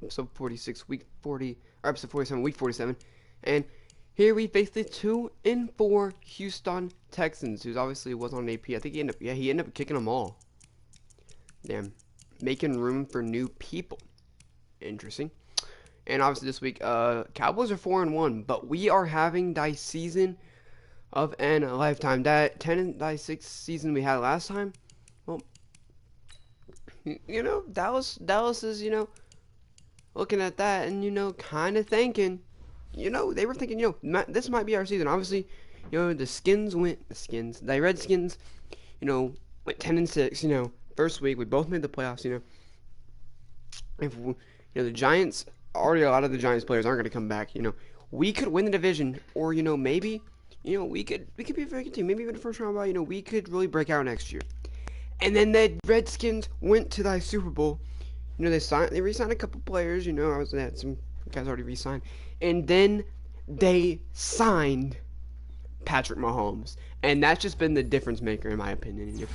episode 46, week 40, or episode 47, week 47. And here we face the 2-4 Houston Texans, who obviously was on AP. I think he ended up kicking them all. Damn. Making room for new people. Interesting. And obviously this week, Cowboys are 4-1, but we are having the season of a lifetime. That 10-6 season we had last time, well, Dallas is, looking at that and, kind of thinking, they were thinking, this might be our season. Obviously, the Redskins, went 10-6, first week. We both made the playoffs, the Giants, already a lot of the Giants players aren't going to come back, we could win the division, or, maybe, we could be a very good team. Maybe even the first round bye, we could really break out next year. And then the Redskins went to the Super Bowl. They re-signed a couple players, they had some guys already re-signed. And then they signed Patrick Mahomes. And that's just been the difference maker, in my opinion.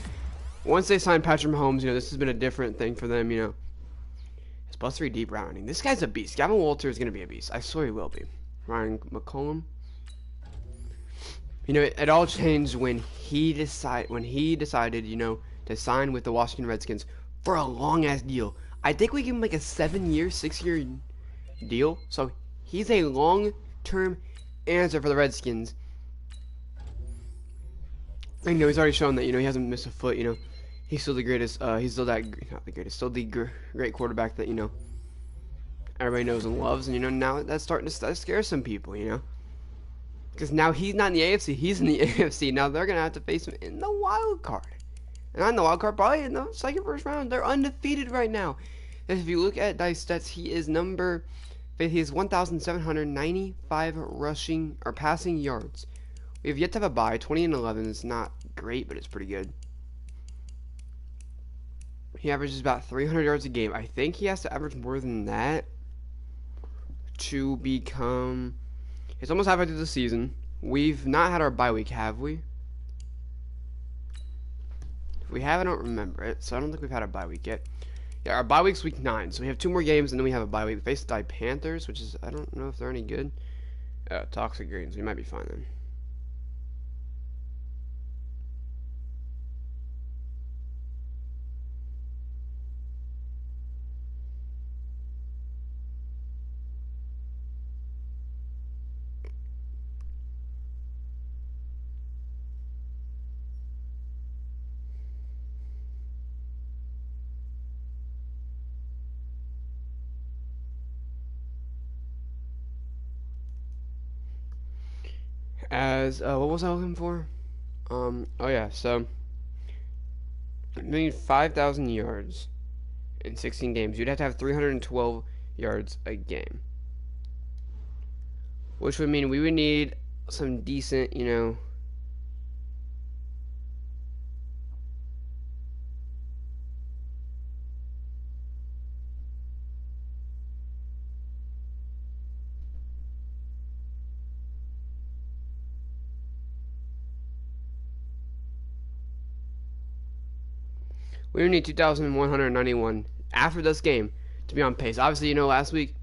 Once they signed Patrick Mahomes, this has been a different thing for them, It's +3 deep rounding. This guy's a beast. Gavin Walter is going to be a beast. I swear he will be. Ryan McCollum. It all changed when he decided, to sign with the Washington Redskins for a long-ass deal. I think we give him like a 7-year, 6-year deal. So he's a long-term answer for the Redskins. And, he's already shown that, he hasn't missed a foot, He's still the greatest, he's still not the greatest, still the great quarterback that, everybody knows and loves. And, now that's starting to scare some people, Because now he's not in the AFC, he's in the AFC. Now they're going to have to face him in the wild card. And not in the wild card, probably in the second, first round. They're undefeated right now. And if you look at Dice stats, he is 1,795 rushing or passing yards. We have yet to have a bye. 20-11 is not great, but it's pretty good. He averages about 300 yards a game. I think he has to average more than that to become... It's almost halfway through the season. We've not had our bye week, have we? If we have, I don't remember it, so I don't think we've had a bye week yet. Yeah, our bye week's week 9, so we have 2 more games, and then we have a bye week. We face the Panthers, which is, I don't know if they're any good. Toxic Greens, we might be fine then. What was I looking for? Oh yeah, so I need 5,000 yards in 16 games. You'd have to have 312 yards a game, which would mean we would need some decent, we would need 2,191 after this game to be on pace. Obviously, last week,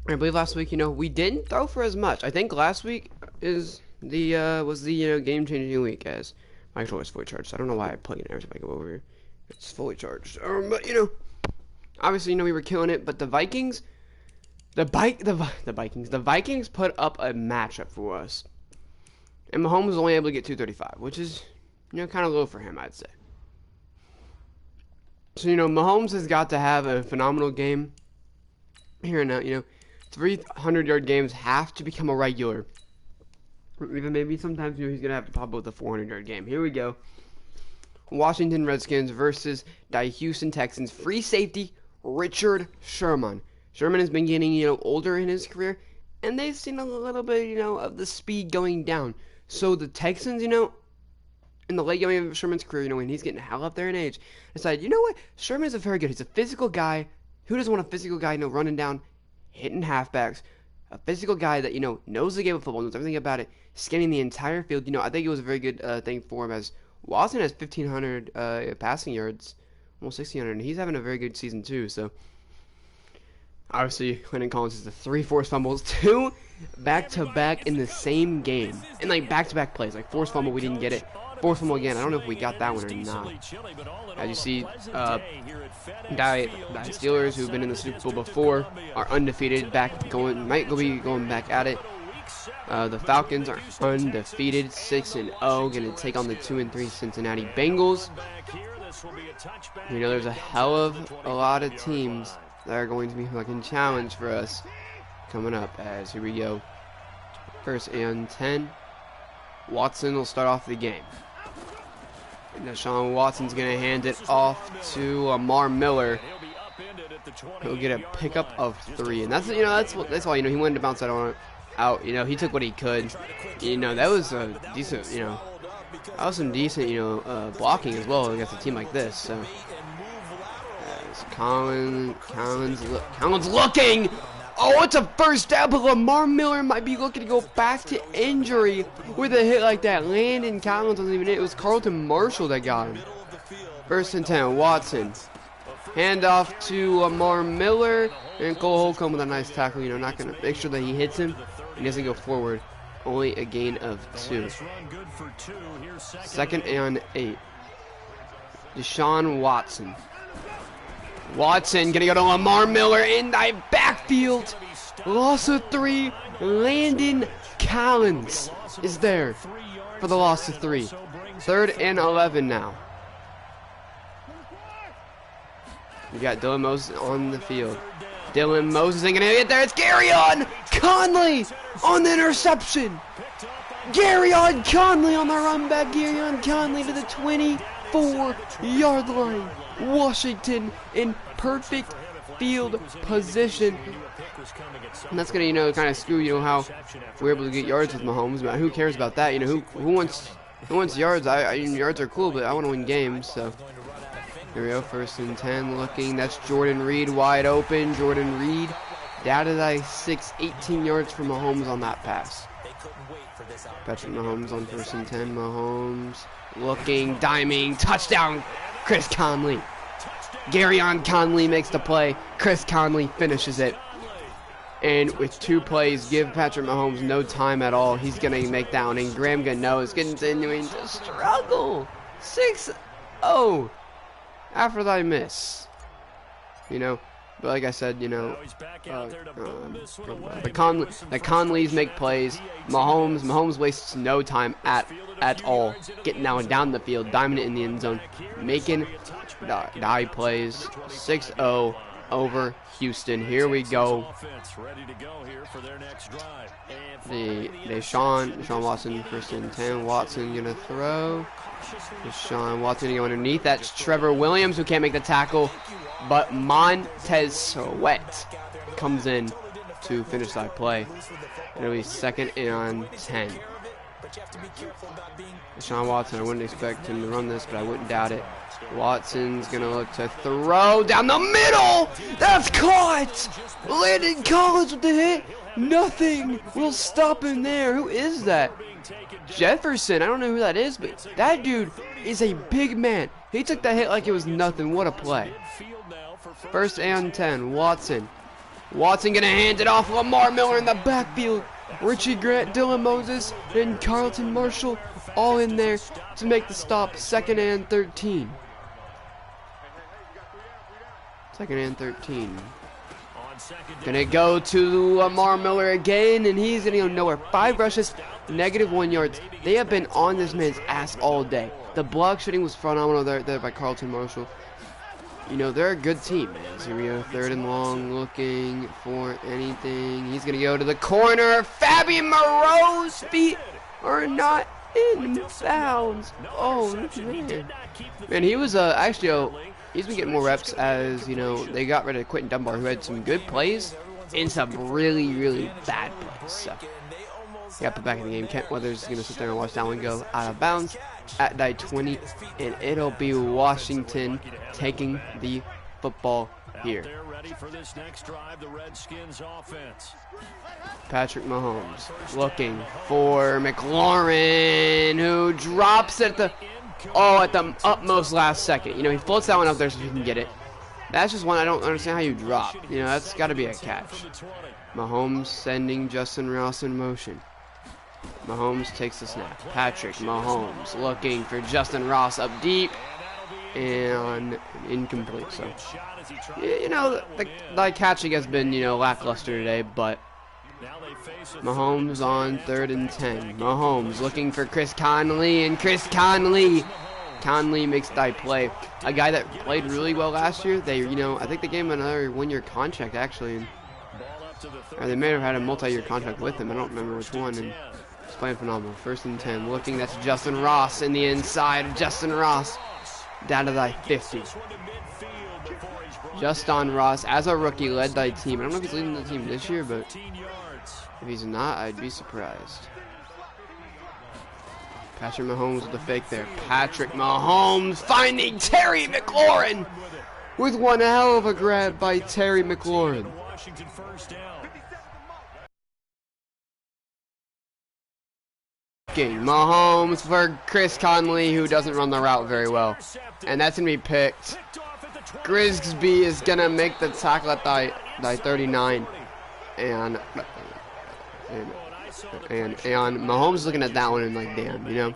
I believe last week, we didn't throw for as much. I think last week was the game-changing week, as my controller is fully charged. I don't know why I plug in every time I go over here. It's fully charged. But obviously, we were killing it. But the Vikings, the Vikings put up a matchup for us, and Mahomes was only able to get 235, which is kind of low for him, I'd say. So, Mahomes has got to have a phenomenal game here and now. 300-yard games have to become a regular. Even maybe sometimes, he's going to have to pop up with a 400-yard game. Here we go. Washington Redskins versus the Houston Texans. Free safety, Richard Sherman. Sherman has been getting, older in his career, and they've seen a little bit, of the speed going down. So the Texans, in the late game of Sherman's career, when he's getting hell up there in age, decided, you know what? Sherman is a very good. He's a physical guy. Who doesn't want a physical guy, running down, hitting halfbacks? A physical guy that, knows the game of football, knows everything about it, scanning the entire field. I think it was a very good thing for him, as Watson has 1,500 passing yards almost 1,600, and he's having a very good season too. So obviously, Landon Collins is the 3 forced fumbles, 2 back-to-back in the same game, and like back-to-back plays. Like forced fumble, we didn't get it. Forced fumble again. I don't know if we got that one or not. As you see, die Steelers, who've been in the Super Bowl before, are undefeated. Might be going back at it. The Falcons are undefeated, 6-0, going to take on the 2-3 Cincinnati Bengals. You know, there's a hell of a lot of teams that are going to be fucking challenge for us coming up. As here we go, 1st and 10. Watson will start off the game. And Deshaun Watson's going to hand it off to Lamar Miller. He'll get a pickup of 3, and that's why he wanted to bounce that on out. You know, he took what he could. You know, that was a decent. You know, that was some decent. Blocking as well against a team like this. So, as Collins looking. Oh, it's a first down, but Lamar Miller might be looking to go back to injury with a hit like that. Landon Collins wasn't even it. It was Carlton Martial that got him. 1st and 10, Watson. Handoff to Lamar Miller, and Cole Holcomb with a nice tackle. You know, not going to make sure that he hits him and doesn't go forward. Only a gain of 2. 2nd and 8. Deshaun Watson. Watson gonna go to Lamar Miller in the backfield. Loss of 3. Landon Collins is there for the loss of 3. 3rd and 11 now. We got Dylan Moses on the field. Dylan Moses ain't gonna get there. It's Garyon Conley on the interception. Garyon Conley on the run back. Garyon Conley to the 24-yard line. Washington in perfect field position. And that's going to, kind of screw, how we're able to get yards with Mahomes. But who cares about that? Who wants yards? Yards are cool, but I want to win games. So here we go, 1st and 10 looking. That's Jordan Reed wide open. Jordan Reed down to 18 yards from Mahomes on that pass. Patrick Mahomes on 1st and 10. Mahomes looking, diming, touchdown. Chris Conley. Garyon Conley makes the play. Chris Conley finishes it. And with 2 plays, give Patrick Mahomes no time at all. He's going to make that one. And Graham Gano is continuing to struggle. 6-0 after that miss. But like I said, the Conleys make plays. Mahomes wastes no time at all. Getting down the field, diming it in the end zone, making die plays. 6-0 over Houston. Here we go. Deshaun Watson, 1st and 10. Watson gonna throw. Deshaun Watson gonna go underneath. That's Trevor Williams who can't make the tackle. But Montez Sweat comes in to finish that play. It'll be 2nd and 10. Deshaun Watson, I wouldn't expect him to run this, but I wouldn't doubt it. Watson's going to look to throw down the middle. That's caught. Landon Collins with the hit. Nothing will stop him there. Who is that? Jefferson. I don't know who that is, but that dude is a big man. He took that hit like it was nothing. What a play. 1st and 10. Watson gonna hand it off. Lamar Miller in the backfield. Richie Grant, Dylan Moses, and Carlton Martial all in there to make the stop. 2nd and 13. 2nd and 13. Gonna go to Lamar Miller again, and he's gonna go nowhere. 5 rushes, -1 yards. They have been on this man's ass all day. The block shooting was phenomenal there by Carlton Martial. They're a good team, man. So here we go, 3rd and long, looking for anything. He's going to go to the corner. Fabian Moreau's feet are not in bounds. Oh, man. Man, he was he's been getting more reps as, they got rid of Quentin Dunbar, who had some good plays and some really, really bad plays. So he got put back in the game. Kent Weathers is going to sit there and watch that one go out of bounds at die 20, and it'll be Washington taking the football here. Ready for this next drive, the Redskins offense. Patrick Mahomes looking for McLaurin, who drops at the utmost last second. You know, he floats that one up there so he can get it. That's just one I don't understand how you drop. You know, that's got to be a catch. Mahomes sending Justin Ross in motion. Mahomes takes the snap. Patrick Mahomes looking for Justin Ross up deep. And incomplete. So, you know, the catching has been, you know, lackluster today, but Mahomes on 3rd and 10. Mahomes looking for Chris Conley, and Chris Conley makes that play. A guy that played really well last year. They, you know, I think they gave him another 1-year contract actually, or they may have had a multi-year contract with him. I don't remember which one. And he's playing phenomenal. 1st and 10. Looking, that's Justin Ross in the inside of Justin Ross. Down to the 50. Justin Ross, as a rookie, led thy team. I don't know if he's leading the team this year, but if he's not, I'd be surprised. Patrick Mahomes with the fake there. Patrick Mahomes finding Terry McLaurin with one hell of a grab by Terry McLaurin. Mahomes for Chris Conley, who doesn't run the route very well. And that's going to be picked. Grisby is going to make the tackle at the 39. And Mahomes is looking at that one and like, damn, you know.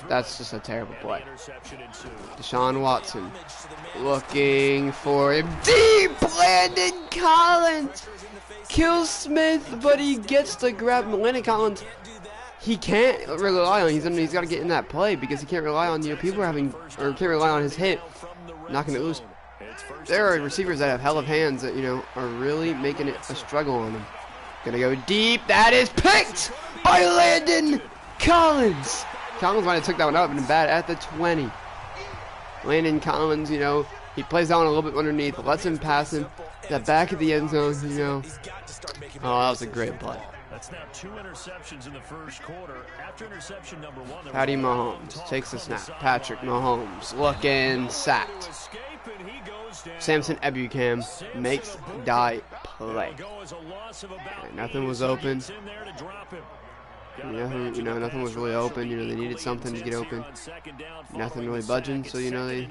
That's just a terrible play. Deshaun Watson looking for him. Deep! Landon Collins kills Smith, but he gets the grab. Landon Collins, he can't rely on. He's got to get in that play because he can't rely on, you know, people are having, or can't rely on his hit knocking it loose. There are receivers that have hell of hands that, you know, are really making it a struggle on them. Gonna go deep. That is picked by Landon Collins. Collins might have took that one up and bad at the 20. Landon Collins, you know, he plays down a little bit underneath, lets him pass him. The back of the end zone, you know. Oh, that was a great play. That's now 2 interceptions in the first quarter. After interception number 1, Patty Mahomes takes the snap. Patrick Mahomes looking, sacked. Samson Ebukam makes die play. Right, nothing was open. Nothing, you know, nothing was really open. You know, they needed something to get open. Nothing really budging, so, you know, they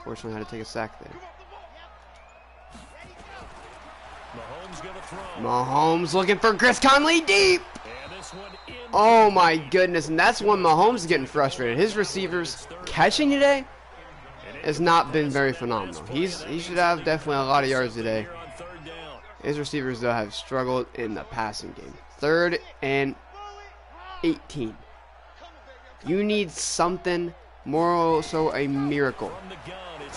fortunately had to take a sack there. Mahomes looking for Chris Conley deep. Oh my goodness, and that's when Mahomes is getting frustrated. His receivers catching today has not been very phenomenal. He should have definitely a lot of yards today. His receivers though have struggled in the passing game. 3rd and 18. You need something more, so a miracle.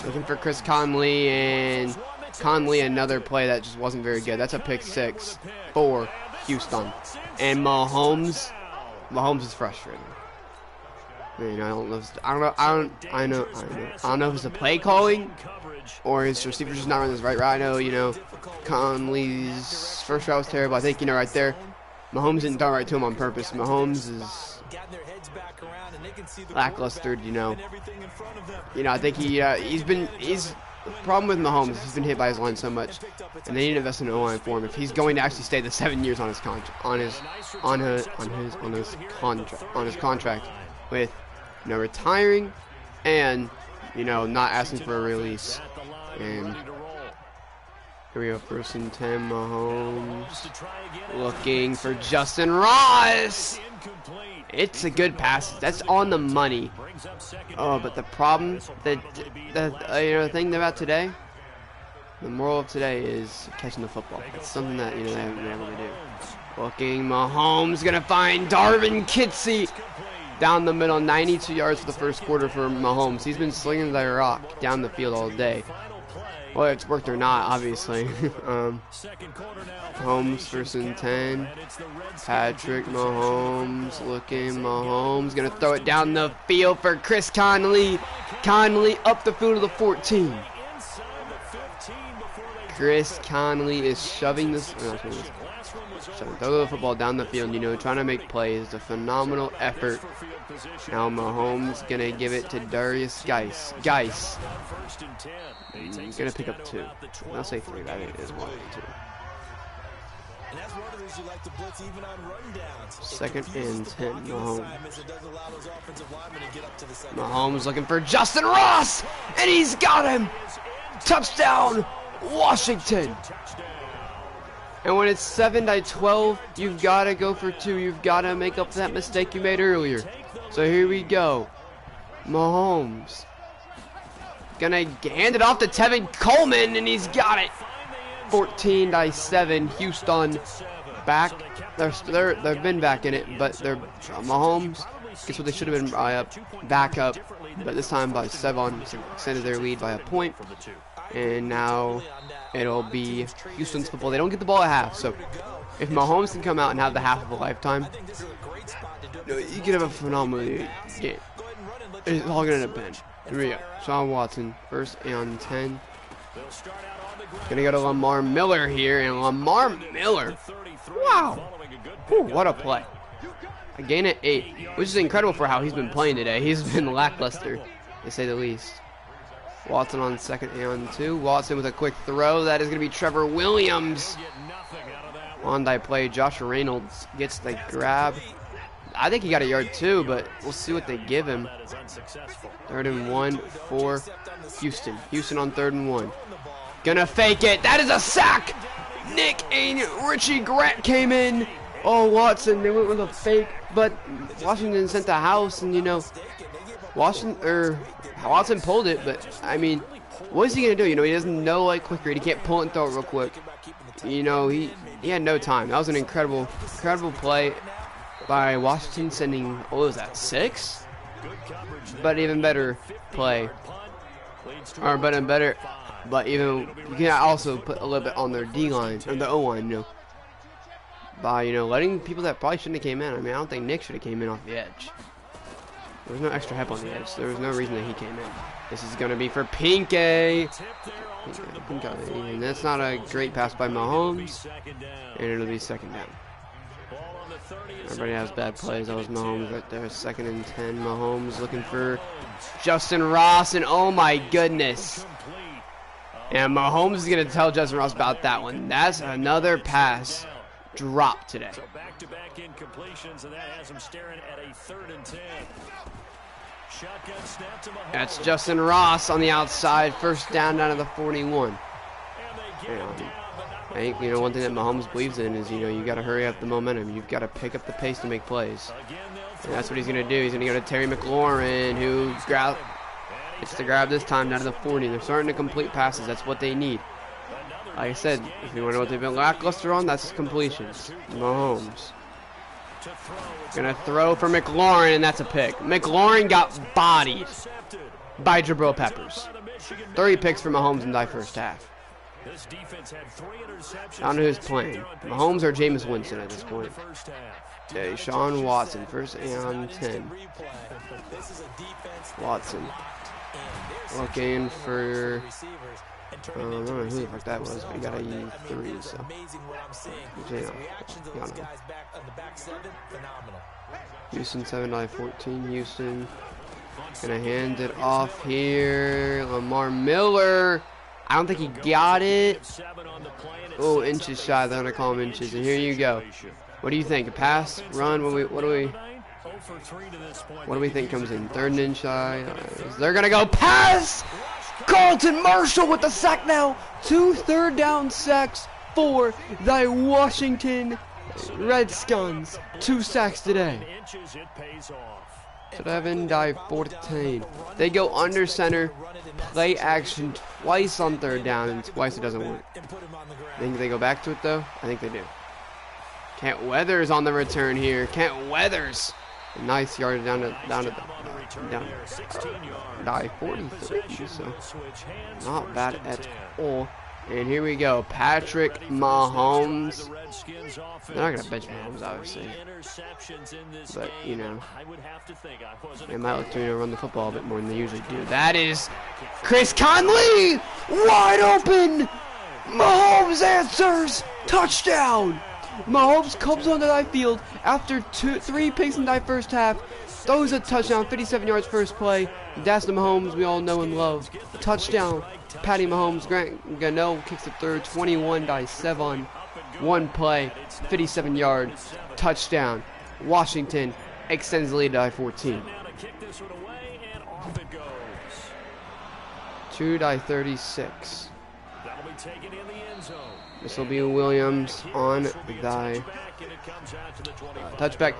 Looking for Chris Conley, and Conley another play that just wasn't very good. That's a pick 6 for Houston. And Mahomes is frustrated. I mean, I don't know if it's the play calling or his receivers just not running his right route. I know, you know, Conley's first route was terrible. I think, you know, right there, Mahomes didn't throw right to him on purpose. Mahomes is lackluster, you know. I think he's problem with Mahomes. He's been hit by his line so much, and they need to invest in an O-line for him if he's going to actually stay the 7 years on his contract with, you know, retiring and, you know, not asking for a release. And here we go, 1st and 10. Mahomes looking for Justin Ross. It's a good pass. That's on the money. Oh, but the problem, the thing about today, the moral of today is catching the football. It's something that, you know, they haven't been able to do. Looking, Mahomes gonna find Darvin Kitsy down the middle. 92 yards for the first quarter for Mahomes. He's been slinging the rock down the field all day. Whether it's worked or not, obviously. Mahomes 1st and 10. Patrick Mahomes looking. Mahomes gonna throw it down the field for Chris Conley. Conley up the field to the 14. Chris Conley is shoving this. Throw the football down the field, you know, trying to make plays. It's a phenomenal effort. Now Mahomes gonna give it to Darius Geis. He's gonna pick up 2. I'll say 3, but I think it is 1 and 2. Second and 10, Mahomes looking for Justin Ross, and he's got him. Touchdown, Washington. And when it's 7-12, you've got to go for 2. You've got to make up that mistake you made earlier. So here we go. Mahomes gonna hand it off to Tevin Coleman, and he's got it. 14-7. Houston back. They've been back in it, but they're Mahomes gets what they should have been back up, but this time by 7. Extended their lead by a point, and now it'll be Houston's football. They don't get the ball at half, so if Mahomes can come out and have the half of a lifetime, you can have a phenomenal game. It's all gonna depend. Here we go. Sean Watson, 1st and 10. Gonna go to Lamar Miller here, and Lamar Miller, wow, whew, what a play. A gain at 8, which is incredible for how he's been playing today. He's been lackluster, to say the least. Watson on 2nd and 2. Watson with a quick throw. That is gonna be Trevor Williams. On that play, Josh Reynolds gets the grab. I think he got a yard too, but we'll see what they give him. 3rd and 1 for Houston. Houston on 3rd and 1. Gonna fake it. That is a sack. Nick and Richie Grant came in. Oh, Watson, they went with a fake, but Washington sent the house, and you know, Watson pulled it, but I mean, what is he gonna do? You know, he doesn't know like quick read. He can't pull it and throw it real quick. You know, he had no time. That was an incredible play by Washington, sending, what was that, 6? But even better play, but even you can also put a little bit on their D line or the O line, you know, by letting people that probably shouldn't have came in. I mean, I don't think Nick should have came in off the edge. There was no extra help on the edge. There was no reason that he came in. This is gonna be for Pinke. And that's not a great pass by Mahomes, and it'll be 2nd down. Everybody has bad plays. That was Mahomes right there. 2nd and 10. Mahomes looking for Justin Ross, and oh my goodness. And Mahomes is going to tell Justin Ross about that one. That's another pass drop today. So back-to-back incompletions, and that has him staring at a 3rd and 10. Shotgun snap to Mahomes. That's Justin Ross on the outside. 1st down to the 41. I think, one thing that Mahomes believes in is, you got to hurry up the momentum. You've got to pick up the pace to make plays. And that's what he's going to do. He's going to go to Terry McLaurin, who gets the grab this time down to the 40. They're starting to complete passes. That's what they need. Like I said, if you want to know what they've been lackluster on, that's completions. Mahomes going to throw for McLaurin, and that's a pick. McLaurin got bodied by Jabril Peppers. 30 picks for Mahomes in the first half. This defense had 3 interceptions. I don't know who's playing. Mahomes or Jameis Winston at this point. Okay, Sean Watson, 1st and 10. Watson looking for, I don't know who the fuck that was, but he got a 3, so. Houston 7-14. Houston gonna hand it off here. Lamar Miller. I don't think he got it. Oh, inches shy. They're gonna call him inches. And here you go. What do you think? A pass? Run? What do we think comes in? 3rd and inch shy. They're gonna go pass. Carlton Marshall with the sack now. 2 3rd down sacks for the Washington Redskins. 2 sacks today. 7-14. They go under center, play action twice on 3rd down, and twice it doesn't work. Think they go back to it though? I think they do. Kent Weathers on the return here. Kent Weathers, a nice yard down die 43. So not bad at all. And here we go. Patrick Mahomes. They're not going to bench Mahomes, obviously. But, you know, they might look to run the football a bit more than they usually do. That is Chris Conley! Wide open! Mahomes answers! Touchdown! Mahomes comes onto the field after 3 picks in the first half. Throws a touchdown, 57 yards first play. That's the Mahomes we all know and love. Touchdown. Patty Mahomes. Grant Gano kicks the third, 21-7. 1 play, 57 yards. Touchdown. Washington extends the lead by 14. 2-36. This will be Williams on the touchback.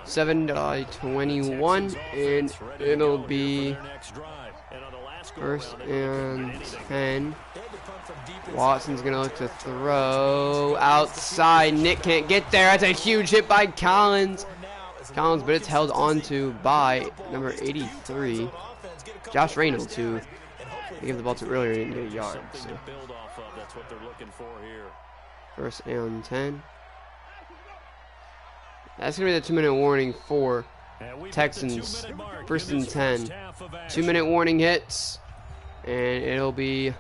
7-21, and it'll be 1st and 10. Watson's gonna look to throw outside. Nick can't get there. That's a huge hit by Collins, but it's held onto by number 83, Josh Reynolds, who they gave the ball to earlier and didn't get a yard. So. 1st and 10. That's going to be the 2-minute warning for Texans. 1st and 10. 2-minute warning hits. And it'll be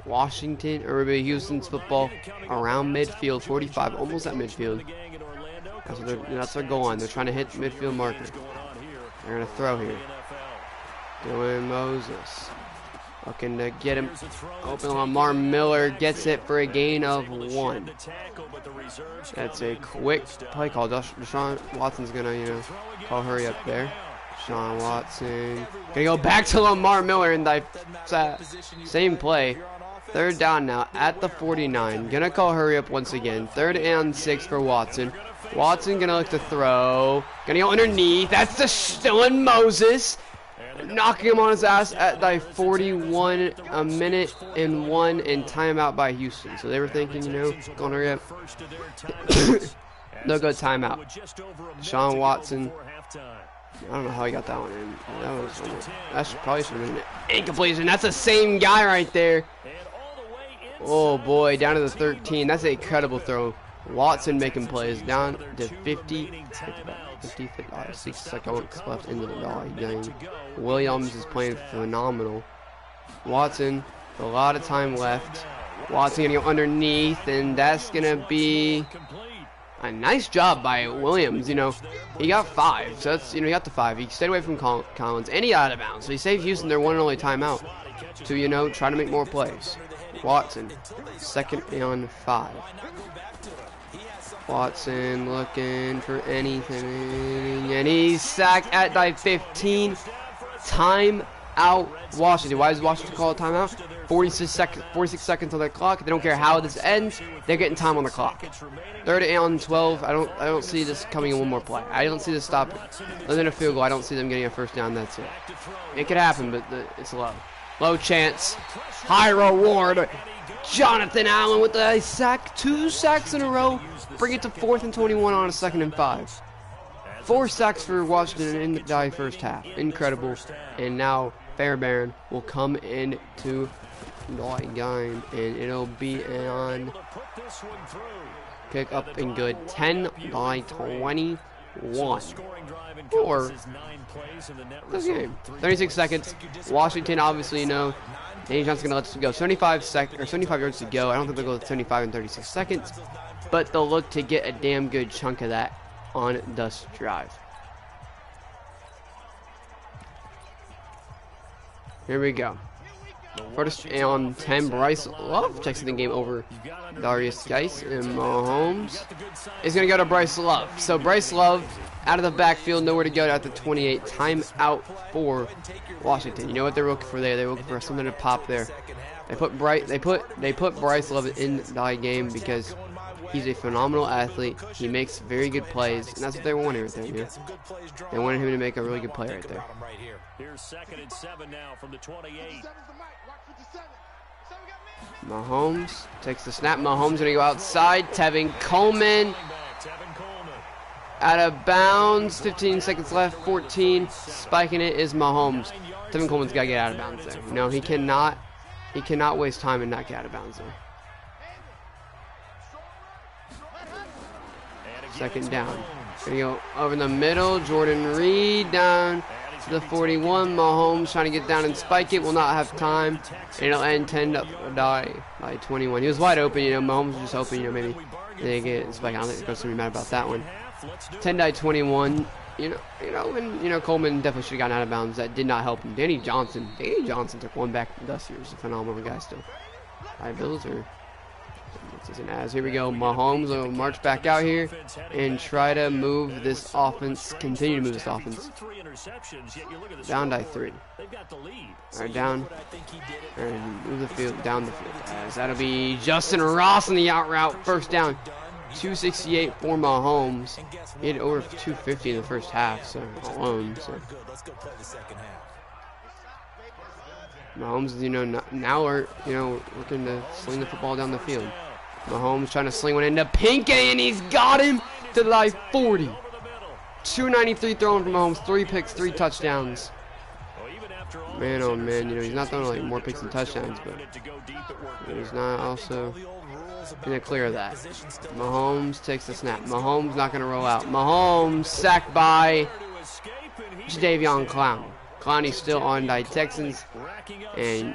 Washington, or it'll be Houston's football around midfield. 45, almost at midfield. That's their goal line. They're trying to hit the midfield marker. They're going to throw here. Dylan Moses. Looking to get him open. Lamar Miller gets it for a gain of 1. That's a quick play call. Deshaun Watson's gonna, you know, call hurry up there. Deshaun Watson gonna go back to Lamar Miller in the same play. 3rd down now at the 49. Gonna call hurry up once again. 3rd and 6 for Watson. Watson gonna look to throw. Gonna go underneath. That's the Dylan Moses. Knocking him on his ass at the 41, a minute and 1, and timeout by Houston. So they were thinking, you know, going to hurry up. They'll go timeout. Deshaun Watson. I don't know how he got that one in. That's probably should have been an incompletion. That's the same guy right there. Oh boy, down to the 13. That's an incredible throw. Watson making plays down to 50. 6 seconds left into the game. Williams is playing phenomenal. Watson, a lot of time left. Watson gonna go underneath, and that's gonna be a nice job by Williams. You know, he got 5, so that's, you know, he got the 5. He stayed away from Collins, and he got out of bounds. So he saved Houston their one and only timeout to, you know, try to make more plays. Watson, 2nd and 5. Watson looking for anything, and he's sacked at the 15. Time out, Washington. Why does Washington call a timeout? 46 seconds on the clock. They don't care how this ends. They're getting time on the clock. 3rd and 12. I don't see this coming in one more play. I don't see this stopping. Other than a field goal, I don't see them getting a 1st down. That's it. It could happen, but it's low. Low chance. High reward. Jonathan Allen with a sack. 2 sacks in a row. Bring it to 4th and 21 on a 2nd and 5. 4 sacks for Washington in the first half. Incredible. And now Fairbairn will come into the game, and it'll be on pick up and good. 10-21 for this game. 36 seconds. Washington, obviously, you know, Danny Johnson's gonna let this go. 75 yards to go. I don't think they'll go with 75 and 36 seconds, but they'll look to get a damn good chunk of that on this drive. Here we go. 1st and 10. Bryce Love checks the game over Darius Geis, and Mahomes is going to go to Bryce Love. So Bryce Love out of the backfield, nowhere to go at the 28. Time out for Washington. You know what they're looking for there? They're looking for something to pop there. They put Bryce Love in the game because he's a phenomenal athlete. He makes very good plays, and that's what they wanted right there. You know? They wanted him to make a really good play right there. Here's 2nd and 7 now from the 28. Mahomes takes the snap. Mahomes gonna go outside. Tevin Coleman out of bounds. 15 seconds left. 14. Spiking it is Mahomes. Tevin Coleman's gotta get out of bounds there. No, he cannot He cannot waste time and not get out of bounds there. Second down. There you go. Over the middle. Jordan Reed down to the 41. Mahomes trying to get down and spike it. Will not have time. And it'll end 10 up by 21. He was wide open, you know. Mahomes was just hoping, you know, maybe they get it spike. I don't think they're going to be mad about that one. 10-21. You know, and Coleman definitely should have gotten out of bounds. That did not help him. Danny Johnson took one back from Dusty. He's a phenomenal guy still. High Bills or this isn't as. Here we go. Mahomes will march back out here and try to move this offense. Continue to move this offense. Down by 3. All right, down. And move the field down the field. As that'll be Justin Ross on the out route. First down. 268 for Mahomes. He had over 250 in the first half, so alone. So Mahomes, now are looking to sling the football down the field. Mahomes trying to sling one into Pinkett, and he's got him to the 40. 293 throwing from Mahomes, 3 picks, 3 touchdowns. Man, oh man, he's not throwing like more picks and touchdowns, but he's not also in the clear of that. Mahomes takes the snap. Mahomes not going to roll out. Mahomes sacked by Jadeveon Clowney. Clowney's still on the Texans, and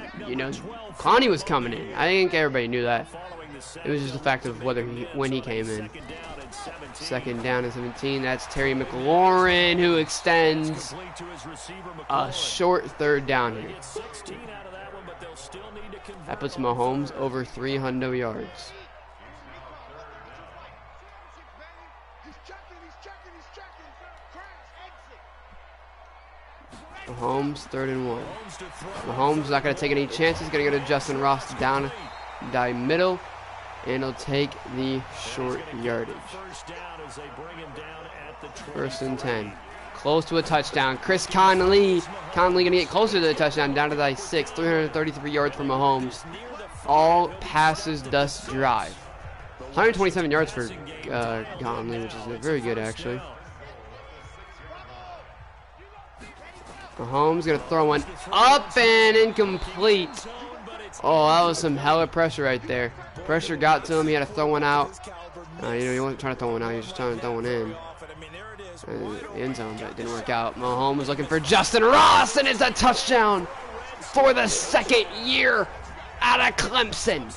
Clowney was coming in. I think everybody knew that. It was just the fact of when he came in. Second down and 17. That's Terry McLaurin who extends a short third down here. That puts Mahomes over 300 yards. Mahomes 3rd and 1. Mahomes not going to take any chances. Going to go to Justin Ross down the middle, and he'll take the short yardage. 1st and 10. Close to a touchdown. Chris Conley. Conley going to get closer to the touchdown, down to the 6. 333 yards for Mahomes. All passes thus drive. 127 yards for Conley, which is very good actually. Mahomes going to throw one up and incomplete. Oh, that was some hella pressure right there. Pressure got to him. He had to throw one out. He wasn't trying to throw one out. He was just trying to throw one in. The end zone, but it didn't work out. Mahomes looking for Justin Ross, and it's a touchdown for the 2nd year out of Clemson.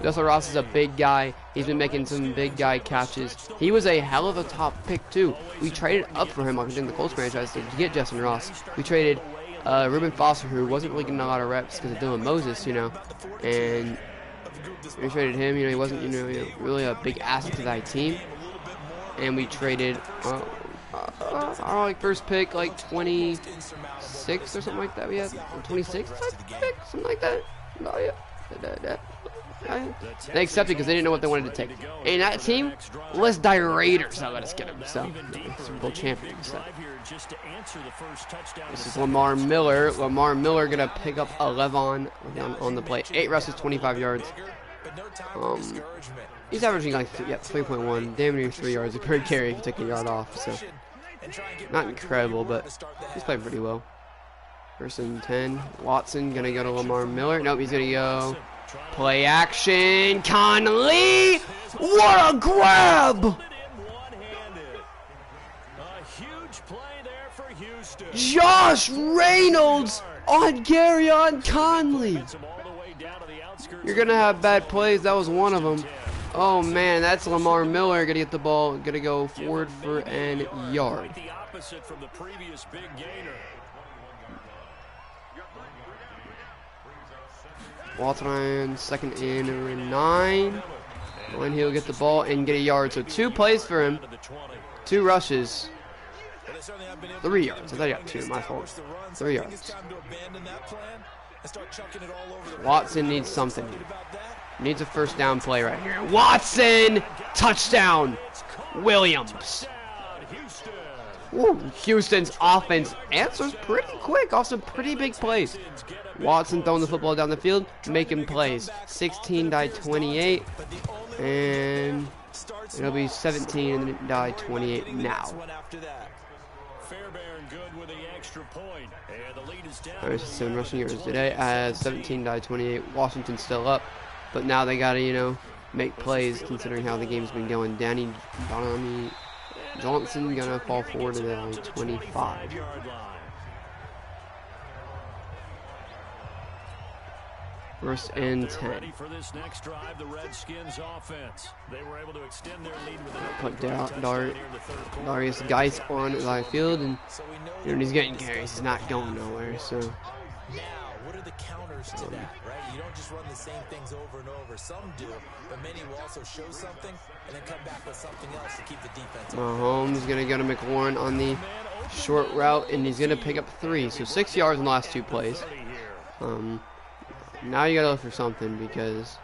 Justin Ross is a big guy. He's been making some big guy catches. He was a hell of a top pick too. We traded up for him like we did in the Colts franchise to get Justin Ross. We traded Reuben Foster, who wasn't really getting a lot of reps because of Dylan Moses, and we traded him. He wasn't really a big asset to that team. And we traded our first pick, like 26 or something like that. We had 26 pick, something like that. Oh yeah. They accepted because they didn't know what they wanted to take. And that team was the Raiders that let us get him. So, Super Bowl champions. So. This is Lamar Miller. Lamar Miller going to pick up 11 on the play. 8 rushes, 25 yards. He's averaging like 3.1, damn near 3 yards per carry if you take a yard off. So, not incredible, but he's playing pretty well. 1st and 10. Watson going to go to Lamar Miller. Nope, he's going to go. Play action. Conley. What a grab. Josh Reynolds on Garyon Conley. You're going to have bad plays. That was one of them. Oh, man. That's Lamar Miller going to get the ball. Going to go forward for an yard. Walton on 2nd and 9. And he'll get the ball and get a yard. So 2 plays for him. 2 rushes. 3 yards. I thought he got 2. My fault. 3 yards. Watson needs something. Needs a 1st down play right here. Watson! Touchdown! Williams. Ooh, Houston's offense answers pretty quick. Also pretty big plays. Watson throwing the football down the field, making plays. 16-28, and it'll be 17-28 now. There's 7 rushing yards today as 17-28. Washington's still up, but now they gotta, you know, make plays considering how the game's been going. Danny Johnson gonna fall forward to the 25. First and 10. For this next drive, the Redskins offense. They were able to extend their lead with Put Darius Geis on the field, and you know, he's getting carries. He's not going nowhere. So now, what are the counters to that, right? You don't just run the same things over and over. Some do, but many will also show something and then come back with something else to keep the defense. Mahomes gonna go to McLaurin on the short route, and he's gonna pick up 3. So 6 yards in the last 2 plays. Now you gotta look for something because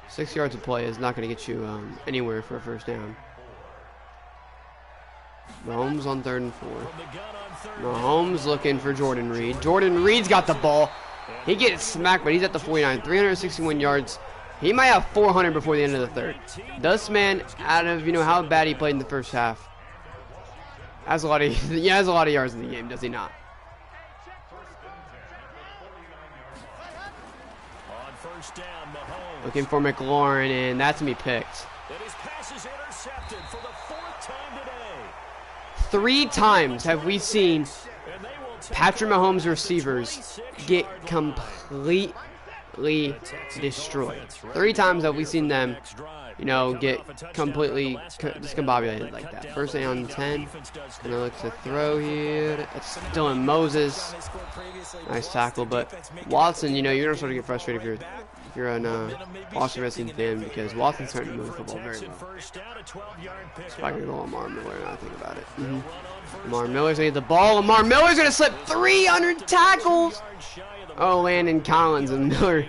6 yards of play is not gonna get you anywhere for a first down. Mahomes on 3rd and 4. Mahomes looking for Jordan Reed. Jordan Reed's got the ball. He gets smacked, but he's at the 49. 361 yards. He might have 400 before the end of the 3rd. This man, out of, you know, how bad he played in the first half, has a lot of yards in the game, does he not? Looking for McLaurin, and that's going to be picked. 3 times have we seen Patrick Mahomes receivers get completely destroyed. 3 times have we seen them, you know, get completely discombobulated like that. First down 10. Gonna look to throw here. It's Dylan Moses. Nice tackle, but Watson, you know, you're gonna start to get frustrated if you're an Washington Redskins fan because Watson's starting to move the football very well. It's probably gonna go Lamar Miller now I think about it. Lamar Miller's gonna get the ball. Lamar Miller's gonna slip 300 tackles. Oh, Landon Collins and Miller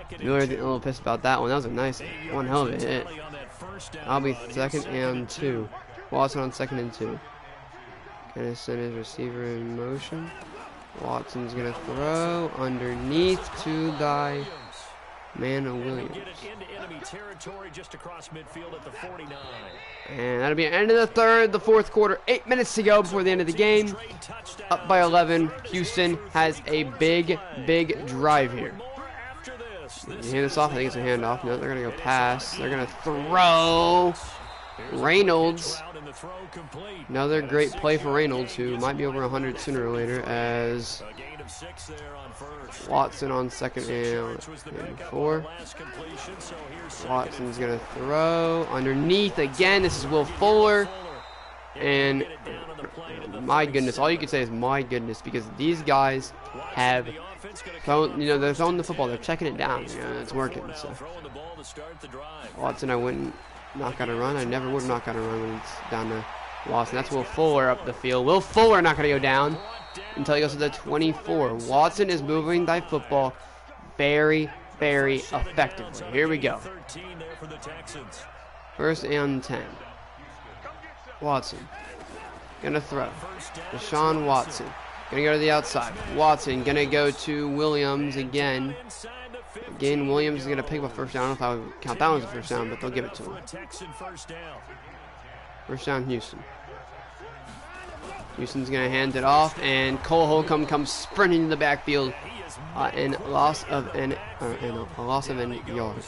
getting a little pissed about that one. That was a nice one, hell of a hit. I'll be 2nd and 2. Watson on 2nd and 2. Gonna send his receiver in motion. Watson's gonna throw underneath to thy man Williams. And that'll be the end of the 3rd, the 4th quarter. 8 minutes to go before the end of the game. Up by 11. Houston has a big drive here. You hand this off? I think it's a handoff. No, they're going to go pass. They're going to throw. Reynolds. Another great play for Reynolds, who might be over 100 sooner or later, as Watson on 2nd and 4. Watson's going to throw underneath again. This is Will Fuller. And my goodness, all you can say is my goodness, because these guys have thrown, you know, they're throwing the football, they're checking it down, you know, it's working. So Watson, I wouldn't knock out a run. I never would knock out a run when it's down to Watson. That's Will Fuller up the field. Will Fuller not going to go down until he goes to the 24. Watson is moving the football very effectively. Here we go. 1st and 10. Watson gonna throw. Deshaun Watson gonna go to the outside. Watson gonna go to Williams again. Williams is gonna pick up a first down. I don't know if I would count that one as a first down, but they'll give it to him. First down, Houston. Houston's gonna hand it off, and Cole Holcomb comes sprinting in the backfield, and a loss of an yard.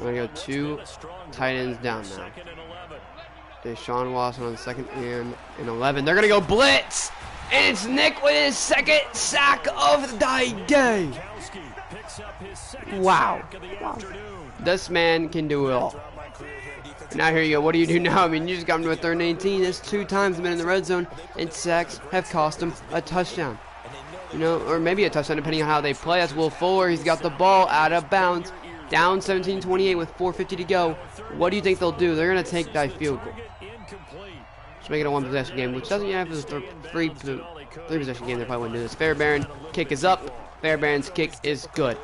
We're going to go 2 tight ends down now. Deshaun Watson on 2nd and 11. They're going to go blitz. And it's Nick with his 2nd sack of the day. Wow. This man can do it all. Now here you go. What do you do now? I mean, you just got him to a 3rd and 18. That's 2 times been in the red zone, and sacks have cost him a touchdown. You know, or maybe a touchdown depending on how they play. That's Will Fuller. He's got the ball out of bounds. Down 17-28 with 4:50 to go. What do you think they'll do? They're going to take that field goal. Just make it a 1-possession game, which doesn't have a 3-possession game. They probably wouldn't do this. Fairbairn kick is up. Fairbairn's kick is good.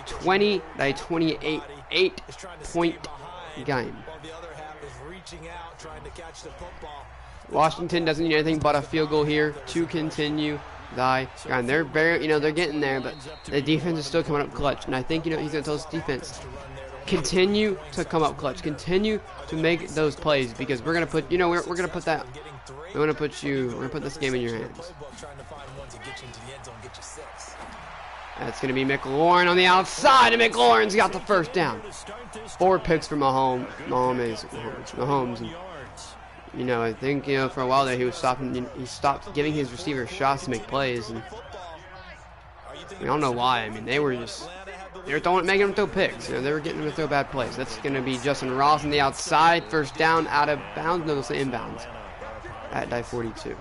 20-28, 8-point game. Washington doesn't need anything but a field goal here to continue. And they're getting there, but the defense is still coming up clutch. And I think, you know, he's going to tell his defense, continue to come up clutch. Continue to make those plays because we're gonna put, we're gonna put that. We're gonna put this game in your hands. That's gonna be McLaurin on the outside, and McLaurin's got the first down. 4 picks for Mahomes. And, I think for a while there he was stopping. He stopped giving his receivers shots to make plays, and I don't know why. I mean, they were making him throw picks. They were getting him to throw bad plays. That's gonna be Justin Ross on the outside, first down, out of bounds. No, it's inbounds. At die 42.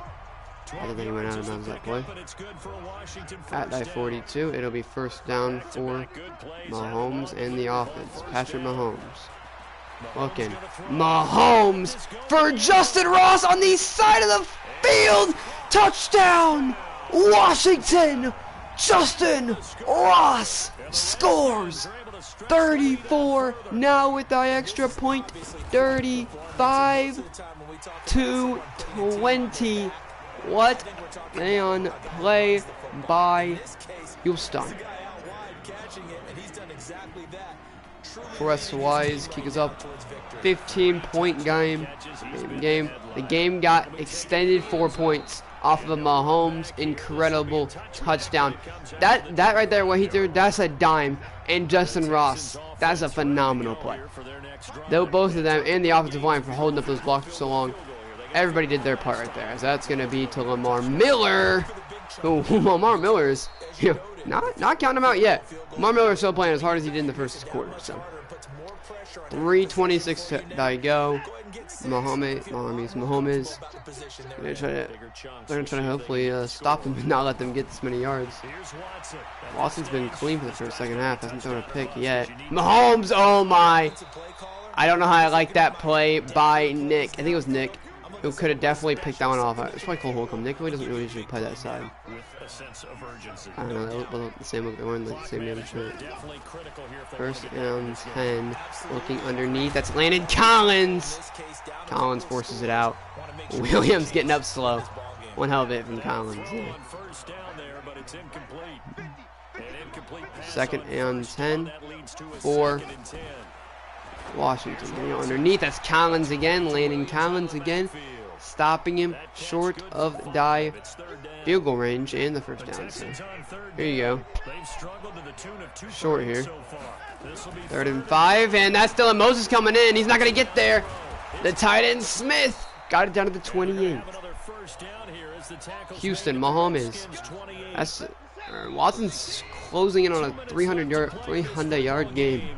I don't think he went out of bounds that play. At die 42, it'll be first down for Mahomes and the offense. Patrick Mahomes. Looking. Mahomes for Justin Ross on the side of the field. Touchdown! Washington! Justin Ross scores! 34 now with the extra point. 35-20. What on play by Houston. For us wise, kick us up. 15-point game. The game got extended 4 points off of a Mahomes incredible touchdown. That right there, what he threw, that's a dime. And Justin Ross, that's a phenomenal play. Though both of them and the offensive line for holding up those blocks for so long. Everybody did their part right there. As that's going to be to Lamar Miller. Oh, Lamar Miller is not counting him out yet. Lamar Miller is still playing as hard as he did in the first quarter. So 3:26 to go. Mahomes. They're going to try to hopefully stop him and not let them get this many yards. Watson's been clean for the first second half. Hasn't thrown a pick yet. Mahomes, oh my. I don't know how I like that play by Nick. I think it was Nick. Who could have definitely picked that one off. It's probably Cole Holcomb. Nick really doesn't really usually play that side. I don't know. They look the same. They weren't like the same damn shirt. First and 10. Looking underneath. That's Landon Collins. Collins forces it out. Williams getting up slow. One hell of it from Collins. Yeah. Second and 10 for Washington. Underneath, that's Collins again. Landon Collins again. Stopping him short of die field goal range and the first down. So here you go. Short here. 3rd and 5, and that's Dylan Moses coming in. He's not going to get there. The tight end Smith got it down to the 28. Houston, Mahomes. That's Watson's closing in on a 300-yard game.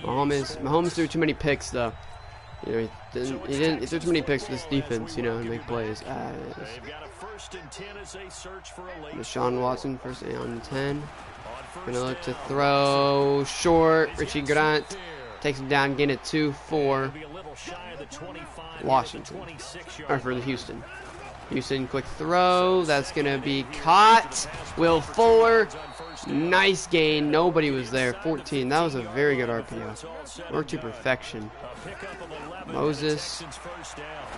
Mahomes threw too many picks though. He threw too many picks for this defense, and make plays. Deshaun Watson, first and 10. Gonna look to throw short. Richie Grant takes him down, gain it 2 for Washington. Or for the Houston. Houston, quick throw. That's gonna be caught. Will Fuller. Nice gain. Nobody was there. 14. That was a very good RPO. Worked to perfection. Moses.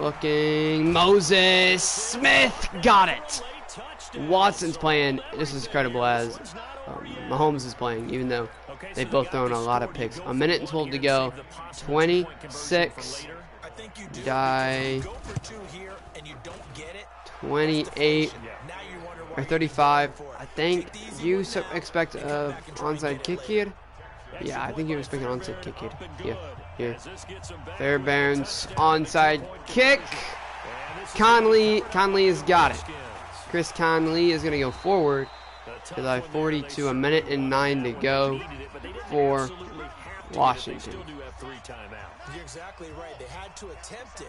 Looking. Moses. Smith got it. Watson's playing just as incredible as Mahomes is playing, even though they've both thrown a lot of picks. 1:12 to go. 26. Die. 28. Or 35. I think you expect an onside kick here. Yeah, I think you expect an onside kick here. Yeah. Fairbairn's onside kick. Conley has got it. Chris Conley is going to go forward to the 42. 1:09 to go for Washington. You're exactly right. They had to attempt it.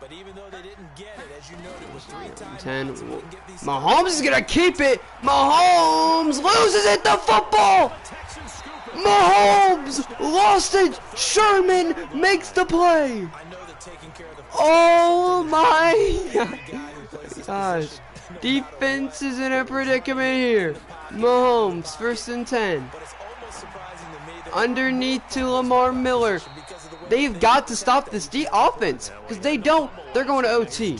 But even though they didn't get it, as you noted, with 3 times. 10. Mahomes is going to keep it. Mahomes loses it. The football. Mahomes lost it. Sherman makes the play. Oh my gosh. Defense is in a predicament here. Mahomes, 1st and 10. Underneath to Lamar Miller. They've got to stop this offense. Because they don't, they're going to OT.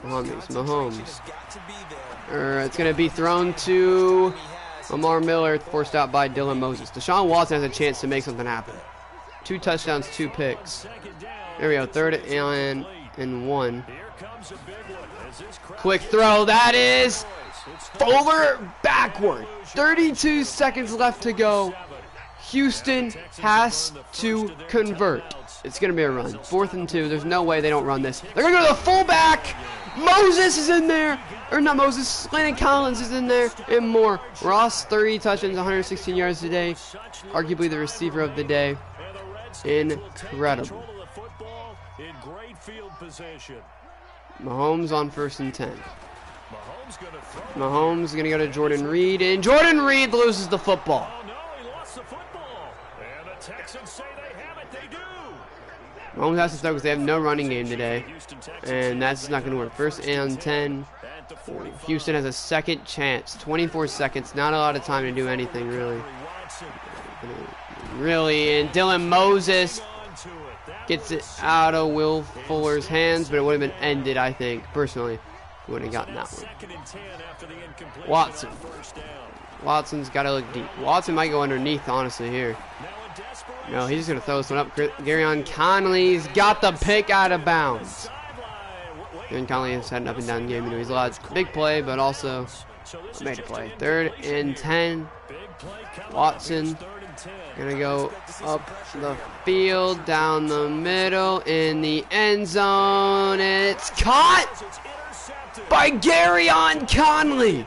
Mahomes. It's going to be thrown to Lamar Miller forced out by Dylan Moses. Deshaun Watson has a chance to make something happen. 2 touchdowns, 2 picks. There we go. 3rd and 1. Quick throw. That is Fuller backward. 32 seconds left to go. Houston has to convert. It's going to be a run. 4th and 2. There's no way they don't run this. They're going to go to the fullback. Moses is in there. Or not Moses. Landon Collins is in there. And more. Ross, 30 touchdowns, 116 yards today. Arguably the receiver of the day. Incredible. Mahomes on 1st and 10. Mahomes going to go to Jordan Reed. And Jordan Reed loses the football. Mahomes has to throw because they have no running game today. And that's not going to work. 1st and 10. Houston has a second chance. 24 seconds. Not a lot of time to do anything, really. And Dylan Moses gets it out of Will Fuller's hands, but it would have been ended, I think, personally. He wouldn't have gotten that one. Watson. Watson's got to look deep. Watson might go underneath, honestly, here. No, he's just going to throw this one up. Garyon Conley's got the pick out of bounds. Garyon Conley has had an up and down game. You know, he's allowed a big play, but also made a play. 3rd and 10. Watson going to go up the field, down the middle, in the end zone. It's caught by Garyon Conley.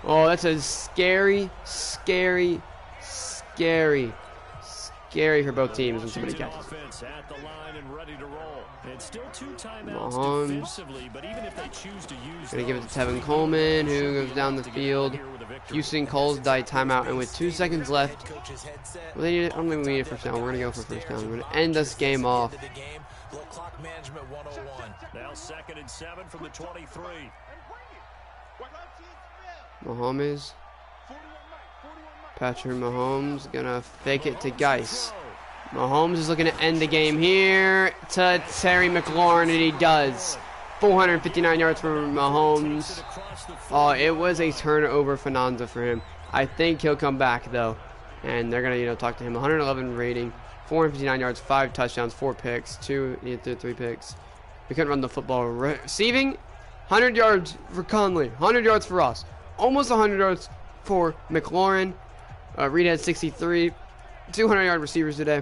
Oh, that's a scary for both teams when somebody catches it. Mahomes gonna give it to Tevin Coleman, who goes down the field. Houston calls die timeout, and with 2 seconds left, well, I don't think we need a first down. We're gonna go for first down. We're gonna end this game off. Now 2nd and 7 from the 23. Mahomes. Patrick Mahomes gonna fake it to Geis. Mahomes is looking to end the game here to Terry McLaurin, and he does. 459 yards for Mahomes. Oh, it was a turnover bonanza for him. I think he'll come back, though. And they're going to, talk to him. 111 rating, 459 yards, 5 touchdowns, 4 picks, 3 picks. We couldn't run the football. Receiving, 100 yards for Conley, 100 yards for Ross, almost 100 yards for McLaurin. Reed had 63, 200-yard receivers today.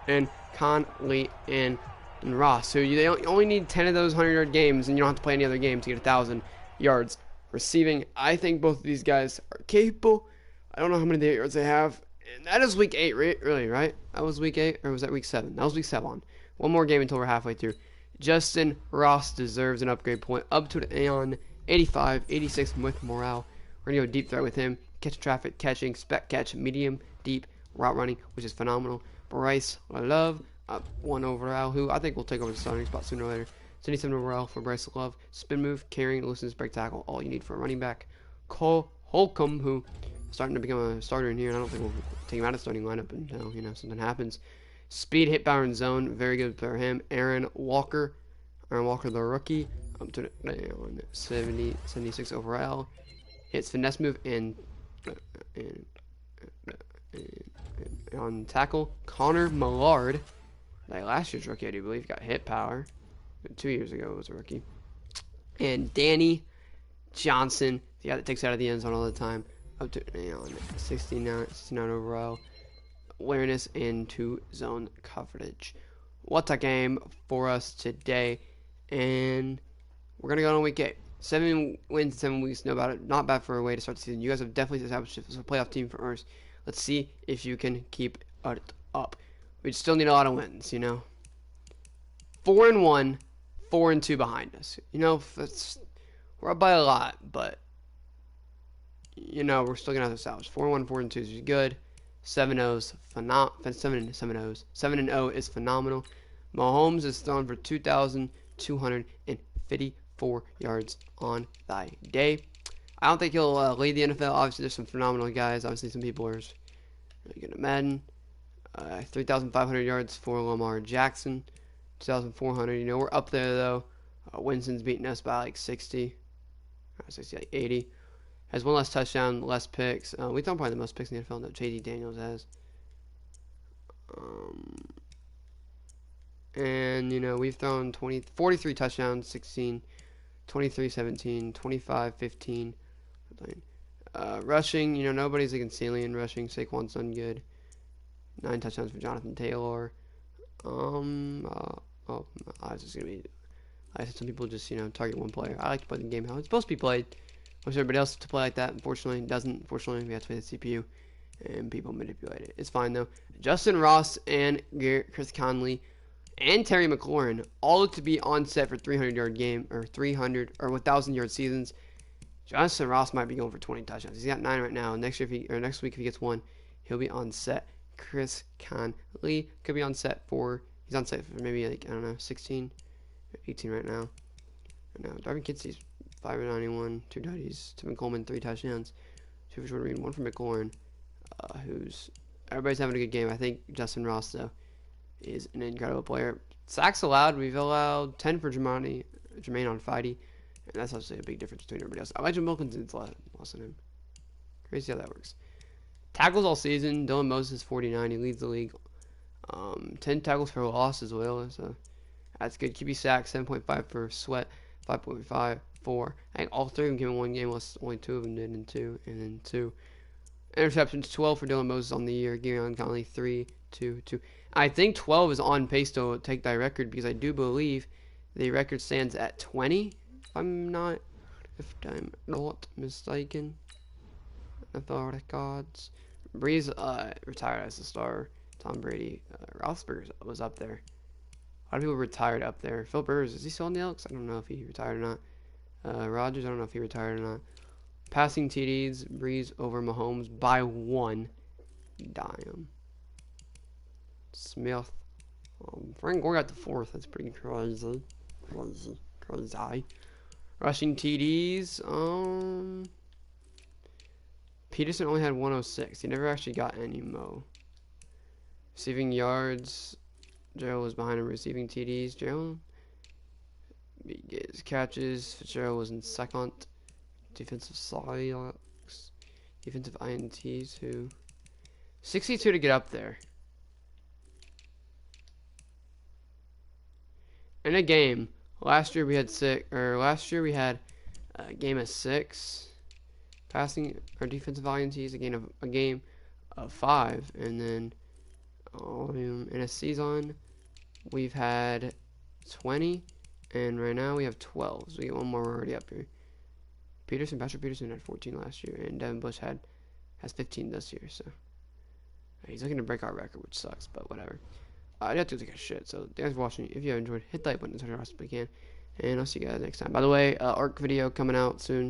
And Conley and Ross. So they only need 10 of those 100-yard games, and you don't have to play any other game to get 1,000 yards receiving. I think both of these guys are capable. I don't know how many yards they have. And that is week 8, really, right? That was week 8, or was that week 7? That was week 7. One more game until we're halfway through. Justin Ross deserves an upgrade point up to the Aeon 85, 86 with morale. We're going to go deep threat with him. Catch traffic, catching, spec catch, medium, deep, route running, which is phenomenal. Bryce Love, 1 overall, who I think will take over the starting spot sooner or later. 77 overall for Bryce Love. Spin move, carrying, loosens, break tackle, all you need for a running back. Cole Holcomb, who is starting to become a starter in here, and I don't think we'll take him out of the starting lineup until, something happens. Speed, hit, power, and zone, very good for him. Aaron Walker, the rookie, up to 76 overall. Hits finesse move and on tackle. Connor Millard, like last year's rookie, I do believe, got hit power. 2 years ago it was a rookie. And Danny Johnson, the guy that takes out of the end zone all the time, up to 69 overall. Awareness and 2 zone coverage. What a game for us today. And we're going to go on week 8. 7 wins in 7 weeks, not bad for a way to start the season. You guys have definitely established a playoff team for us. Let's see if you can keep it up. We still need a lot of wins, 4-1, 4-2 behind us. We're up by a lot, but we're still gonna have to establish 4-1, 4-2 is good. 7-0 is phenomenal. Mahomes is thrown for 2,254 yards on the day. I don't think he'll lead the NFL. Obviously, there's some phenomenal guys. Obviously, some people are really good at Madden. 3,500 yards for Lamar Jackson. 2,400. We're up there, though. Winston's beating us by like 60. 60, like 80. Has one less touchdown, less picks. We've thrown probably the most picks in the NFL that J.D. Daniels has. And, you know, we've thrown 43 touchdowns, 16, 23, 17, 25, 15. Rushing, you know, nobody's against Alien rushing. Saquon's done good. 9 touchdowns for Jonathan Taylor. I just gonna be. I said some people just, you know, target one player. I like to play the game how it's supposed to be played. Wish everybody else to play like that. Unfortunately, it doesn't. Unfortunately, we have to play the CPU, and people manipulate it. It's fine though. Justin Ross and Chris Conley and Terry McLaurin all look to be on set for 300-yard game or 300 or 1,000-yard seasons. Justin Ross might be going for 20 touchdowns. He's got 9 right now. Next week if he gets 1, he'll be on set. Chris Conley could be on set for. He's on set for maybe like, I don't know, 16, 18 right now. Darvin Kinsey's 591, 2 tutties. Tim Coleman 3 touchdowns, 2 for Jordan Reed, 1 for McLaurin. Who's everybody's having a good game. I think Justin Ross though is an incredible player. Sacks allowed. We've allowed 10 for Jermaine on Friday. And that's obviously a big difference between everybody else. Elijah Wilkinson's less than him. Crazy how that works. Tackles all season. Dylan Moses 49. He leads the league. 10 tackles for loss as well. So that's good. QB sack 7.5 for Sweat. 5.5 for. I think all 3 of them came in one game. Only 2 of them did in 2. And then 2 interceptions. 12 for Dylan Moses on the year. Garyon Conley 3, 2, 2. I think 12 is on pace to take that record because I do believe the record stands at 20. If I'm not mistaken. NFL records. Breeze retired as a star. Tom Brady. Roethlisberger was up there. A lot of people retired up there. Phil Rivers, is he still in the Elks? I don't know if he retired or not. Rodgers, I don't know if he retired or not. Passing TDs, Breeze over Mahomes by 1. Damn. Smith. Frank Gore got the 4th. That's pretty crazy. Crazy. Rushing TDs. Peterson only had 106. He never actually got any mo. Receiving yards. Gerald was behind him. Receiving TDs. Gerald gets catches. Fitzgerald was in second. Defensive sacks. Defensive INTs. Who? 62 to get up there. In a game. Last year we had a game of 6 passing or defensive INTs, a game of 5, and then in a season we've had 20, and right now we have 12. So we get one more already up here. Patrick Peterson had 14 last year, and Devin Bush has 15 this year. So he's looking to break our record, which sucks, but whatever. I have to take a shit. So thanks for watching. If you have enjoyed, hit the like button as much as you possibly can. And I'll see you guys next time. By the way, ARC video coming out soon.